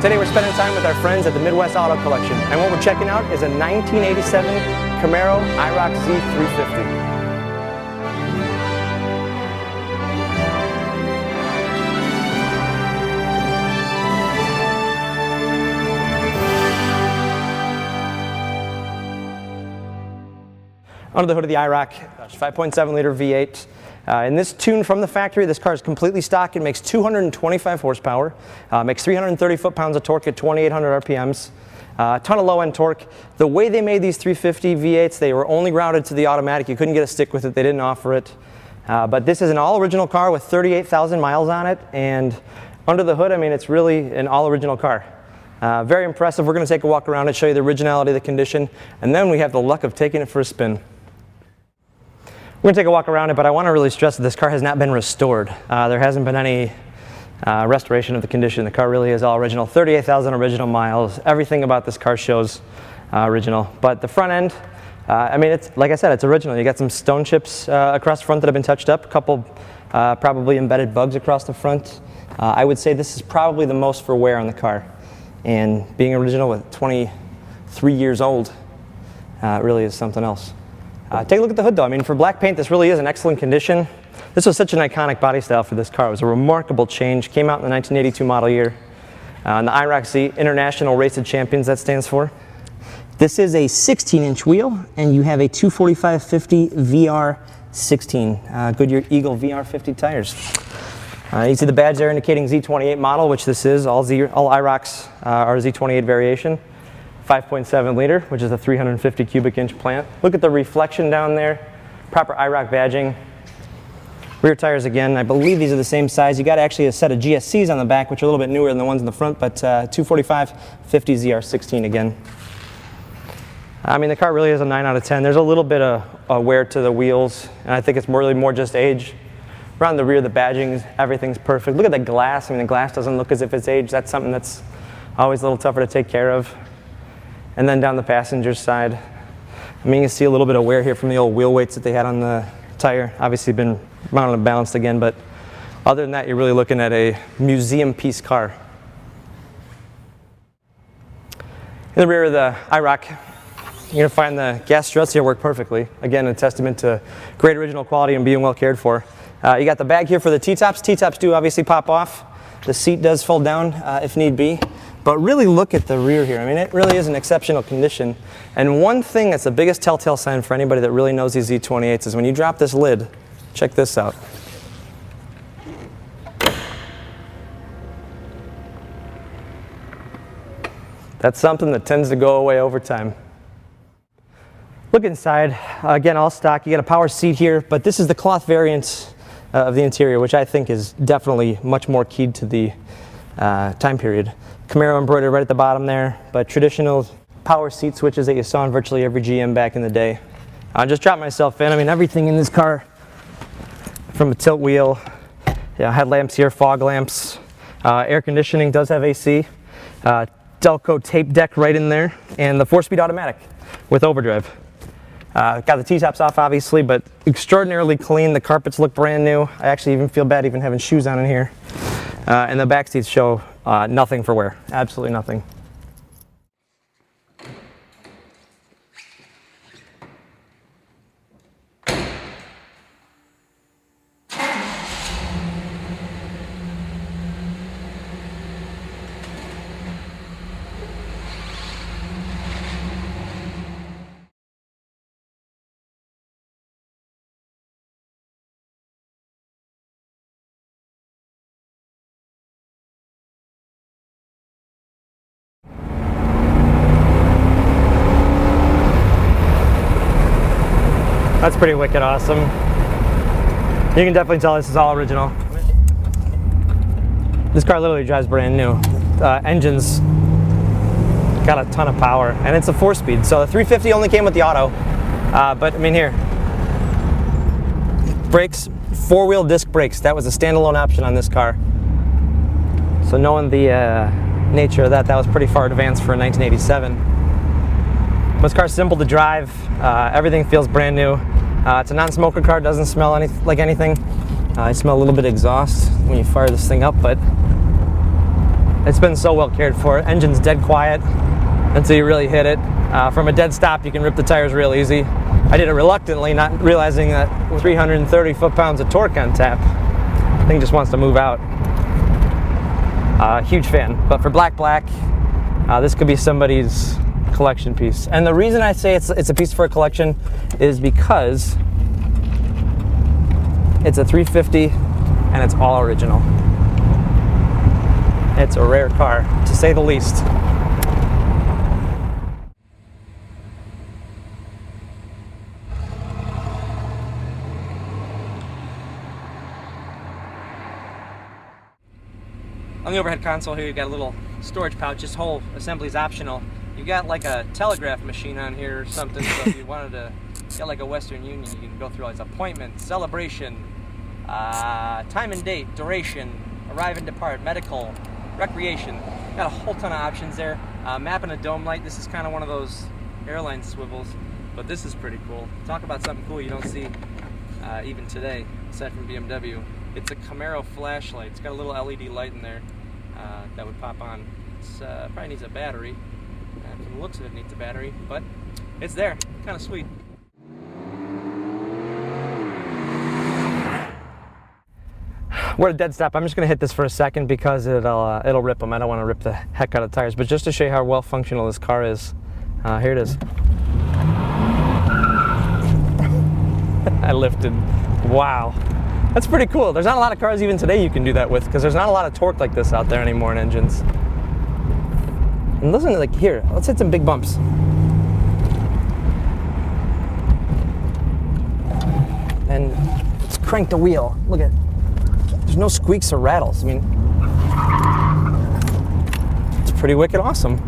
Today we're spending time with our friends at the Midwest Auto Collection, and what we're checking out is a 1987 Camaro IROC-Z 350. Under the hood of the IROC, 5.7 liter V8. In this tune from the factory, this car is completely stock. It makes 225 horsepower, makes 330 foot-pounds of torque at 2,800 RPMs, a ton of low-end torque. The way they made these 350 V8s, they were only routed to the automatic. You couldn't get a stick with it. They didn't offer it. But this is an all-original car with 38,000 miles on it, and under the hood, I mean, it's really an all-original car. Very impressive. We're going to take a walk around and show you the originality of the condition, and then we have the luck of taking it for a spin. We're going to take a walk around it, but I want to really stress that this car has not been restored. There hasn't been any restoration of the condition. The car really is all original. 38,000 original miles. Everything about this car shows original. But the front end, I mean, it's like I said, it's original. You got some stone chips across the front that have been touched up. A couple probably embedded bugs across the front. I would say this is probably the most for wear on the car. And being original with 23 years old really is something else. Take a look at the hood though. I mean, for black paint, this really is in excellent condition. This was such an iconic body style for this car. It was a remarkable change. Came out in the 1982 model year. And the IROC-Z, International Race of Champions, that stands for. This is a 16-inch wheel, and you have a 245/50 VR16 Goodyear Eagle VR50 tires. You see the badge there indicating Z28 model, which this is. All IROCs are Z28 variation. 5.7 liter, which is a 350 cubic inch plant. Look at the reflection down there. Proper IROC badging. Rear tires again, I believe these are the same size. You got actually a set of GSCs on the back, which are a little bit newer than the ones in the front, but 245/50 ZR16 again. I mean, the car really is a 9 out of 10. There's a little bit of wear to the wheels, and I think it's really more just age. Around the rear, the badging, everything's perfect. Look at the glass. I mean, the glass doesn't look as if it's aged. That's something that's always a little tougher to take care of. And then down the passenger side, I mean, you can see a little bit of wear here from the old wheel weights that they had on the tire. Obviously been mounted and balanced again, but other than that, you're really looking at a museum piece car. In the rear of the IROC, you're going to find the gas struts here work perfectly. Again, a testament to great original quality and being well cared for. You got the bag here for the T-tops. T-tops do obviously pop off. The seat does fold down if need be. But really look at the rear here. I mean, it really is an exceptional condition. And one thing that's the biggest telltale sign for anybody that really knows these Z28s is when you drop this lid, check this out. That's something that tends to go away over time. Look inside. Again, all stock. You got a power seat here, but this is the cloth variant of the interior, which I think is definitely much more keyed to the time period. Camaro embroidered right at the bottom there, but traditional power seat switches that you saw in virtually every GM back in the day. I just dropped myself in. I mean, everything in this car, from a tilt wheel, headlamps here, fog lamps, air conditioning does have AC, Delco tape deck right in there, and the 4-speed automatic with overdrive. Got the T-tops off obviously, but extraordinarily clean. The carpets look brand new. I actually even feel bad even having shoes on in here. And the back seats show nothing for wear, absolutely nothing. That's pretty wicked awesome. You can definitely tell this is all original. This car literally drives brand new. Engine's got a ton of power, and it's a 4-speed. So the 350 only came with the auto, but I mean here, brakes, 4-wheel disc brakes. That was a standalone option on this car. So knowing the nature of that, that was pretty far advanced for a 1987. This car's simple to drive. Everything feels brand new. It's a non-smoker car. Doesn't smell like anything. I smell a little bit of exhaust when you fire this thing up, but It's been so well cared for. Engine's dead quiet until you really hit it. From a dead stop, you can rip the tires real easy. I did it reluctantly, not realizing that 330 foot-pounds of torque on tap. Thing just wants to move out. Huge fan. But for black, this could be somebody's collection piece. And the reason I say it's a piece for a collection is because it's a 350 and it's all original. It's a rare car, to say the least. On the overhead console here, you got a little storage pouch. This whole assembly is optional. You got like a telegraph machine on here or something, so if you wanted to get like a Western Union, you can go through all these appointments, celebration, time and date, duration, arrive and depart, medical, recreation. Got a whole ton of options there. Map and a dome light. This is kind of one of those airline swivels, but this is pretty cool. Talk about something cool you don't see even today, aside from BMW. It's a Camaro Flashlight. It's got a little LED light in there that would pop on. It's probably needs a battery. From the looks of it, needs a battery, but it's there. Kind of sweet. We're at a dead stop. I'm just going to hit this for a second because it'll rip them. I don't want to rip the heck out of the tires, but just to show you how well functional this car is, here it is. I lifted. Wow. That's pretty cool. There's not a lot of cars even today you can do that with because there's not a lot of torque like this out there anymore in engines. And listen to, like, here, let's hit some big bumps. And let's crank the wheel. Look at, there's no squeaks or rattles. I mean, it's pretty wicked awesome.